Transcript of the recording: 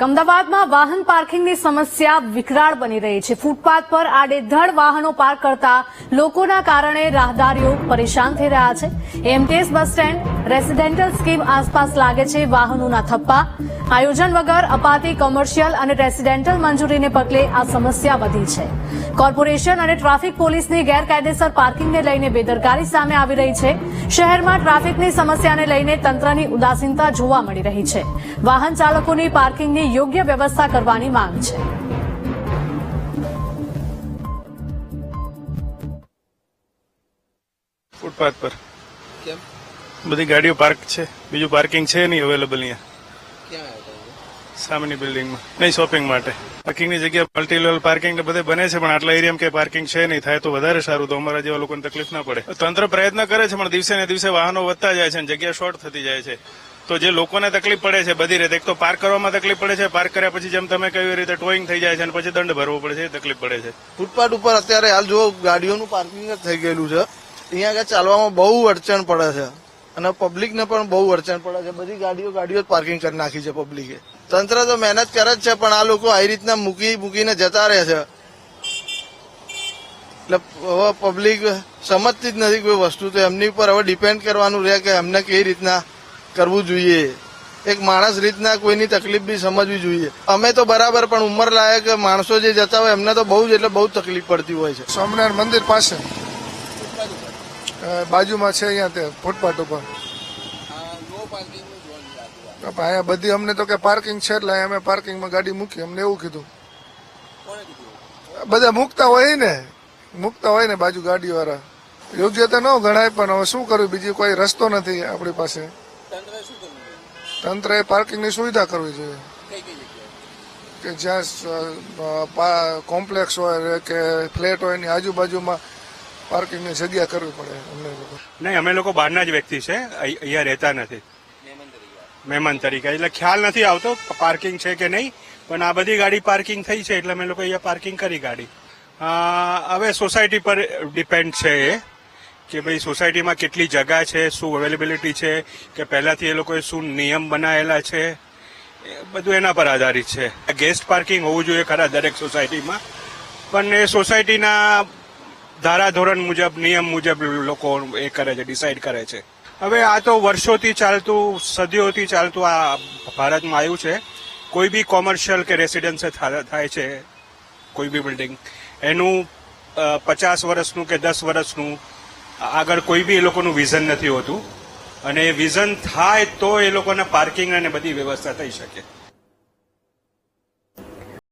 અમદાવાદમાં વાહન પાર્કિંગની સમસ્યા વિકરાળ બની રહી છે। ફૂટપાથ પર આડેધડ વાહનો પાર્ક કરતા લોકોના કારણે રાહદારીઓ પરેશાન થઈ રહ્યા છે। MTS bus stand residential scheme આસપાસ લાગે છે વાહનોના થપ્પા। આયોજન વગર અપાતી કોમર્શિયલ અને રેસિડેન્શિયલ મંજૂરીને પગલે આ સમસ્યા વધી છે। કોર્પોરેશન અને ટ્રાફિક પોલીસની ગેરકાયદેસર પાર્કિંગને લઈને બેદરકારી સામે આવી રહી છે। શહેરમાં ટ્રાફિકની સમસ્યાને લઈને તંત્રની ઉદાસીનતા જોવા મળી રહી છે। વાહન ચાલકોની પાર્કિંગની યોગ્ય વ્યવસ્થા કરવાની માંગ છે। ફૂટપાથ પર કેમ બધી ગાડીઓ પાર્ક છે, બીજું પાર્કિંગ છે નહીં અવેલેબલ અહીંયા। સામેની બિલ્ડિંગમાં નહીં, શોપિંગ માટે પાર્કિંગની જગ્યા મલ્ટી લેવલ પાર્કિંગ ને બધે બને છે, પણ આટલા એરિયામાં કે પાર્કિંગ છે નહીં। થાય તો વધારે સારું, તો અમારા જેવા લોકોને તકલીફ ના પડે। તંત્ર પ્રયત્ન કરે છે, પણ દિવસે ને દિવસે વાહનો વધતા જાય છે અને જગ્યા શોર્ટ થતી જાય છે। તો જે લોકોને તકલીફ પડે છે બધી રીતે, એક તો પાર્ક કરવામાં તકલીફ પડે છે, પાર્ક કર્યા પછી જેમ તમે કહ્યું એ રીતે ટોઈંગ થઈ જાય છે અને પછી દંડ ભરવો પડે છે, એ તકલીફ પડે છે। ફૂટપાથ ઉપર અત્યારે હાલ જો ગાડીઓનું પાર્કિંગ જ થઈ ગયેલું છે, અહીંયા આગળ ચાલવામાં બહુ અડચણ પડે છે અને પબ્લિકને પણ બહુ અડચણ પડે છે। બધી ગાડીઓ પાર્કિંગ કરી નાખી છે પબ્લિકે। તંત્ર તો મહેનત કરે જ છે, પણ આ લોકો આવી રીતના મૂકીને જતા રહે છે, એટલે હવે પબ્લિક સમજતી જ નથી કોઈ વસ્તુ। તો એમની ઉપર હવે ડિપેન્ડ કરવાનું રહે કે એમને કેવી રીતના કરવું જોઈએ। એક માણસ રીતના કોઈની તકલીફ બી સમજવી જોઈએ। અમે તો બરાબર, પણ ઉંમર લાયક માણસો જે જતા હોય એમને તો બહુ જ એટલે બહુ તકલીફ પડતી હોય છે। સ્વામિનારાયણ મંદિર પાસે બાજુમાં છે, અહીંયા તે ફૂટપાથ ઉપર અહીંયા બધી અમને તો કે પાર્કિંગ છે, એટલે અમે પાર્કિંગમાં ગાડી મૂકી, અમને એવું કીધું। બધા મૂકતા હોય ને બાજુ ગાડી વાળા, યોગ્ય તો ન ગણાય, પણ હવે શું કરવું, બીજી કોઈ રસ્તો નથી આપણી પાસે। તંત્રએ પાર્કિંગની સુવિધા કરવી જોઈએ કે જ્યાં કોમ્પ્લેક્સ હોય કે ફ્લેટ હોય એની આજુબાજુમાં પાર્કિંગની જગ્યા કરવી પડે અમને લોકો। નહીં, અમે લોકો બહારના જ વ્યક્તિ છે, અહીંયા રહેતા નથી, મહેમાન તરીકે, એટલે ખ્યાલ નથી આવતો પાર્કિંગ છે કે નહીં, પણ આ બધી ગાડી પાર્કિંગ થઈ છે એટલે અમે લોકો અહીંયા પાર્કિંગ કરી ગાડી। હવે સોસાયટી પર ડિપેન્ડ છે એ કે ભાઈ સોસાયટીમાં કેટલી જગ્યા છે, શું અવેલેબિલિટી છે, કે પહેલાથી એ લોકોએ શું નિયમ બનાવેલા છે, બધું એના પર આધારિત છે। ગેસ્ટ પાર્કિંગ હોવું જોઈએ ખરા દરેક સોસાયટીમાં, પણ એ સોસાયટીના ધારાધોરણ મુજબ, નિયમ મુજબ લોકો એ કરે છે, ડિસાઇડ કરે છે। હવે આ તો વર્ષોથી ચાલતું, સદીઓથી ચાલતું આ ભારતમાં આવ્યું છે। કોઈ બી કોમર્શિયલ કે રેસિડેન્શિયલ થાય છે, કોઈ બી બિલ્ડિંગ, એનું 50 વર્ષનું કે 10 વર્ષનું આગળ કોઈ બી એ લોકોનું વિઝન નથી હોતું, અને એ વિઝન થાય તો એ લોકોના પાર્કિંગ અને બધી વ્યવસ્થા થઈ શકે।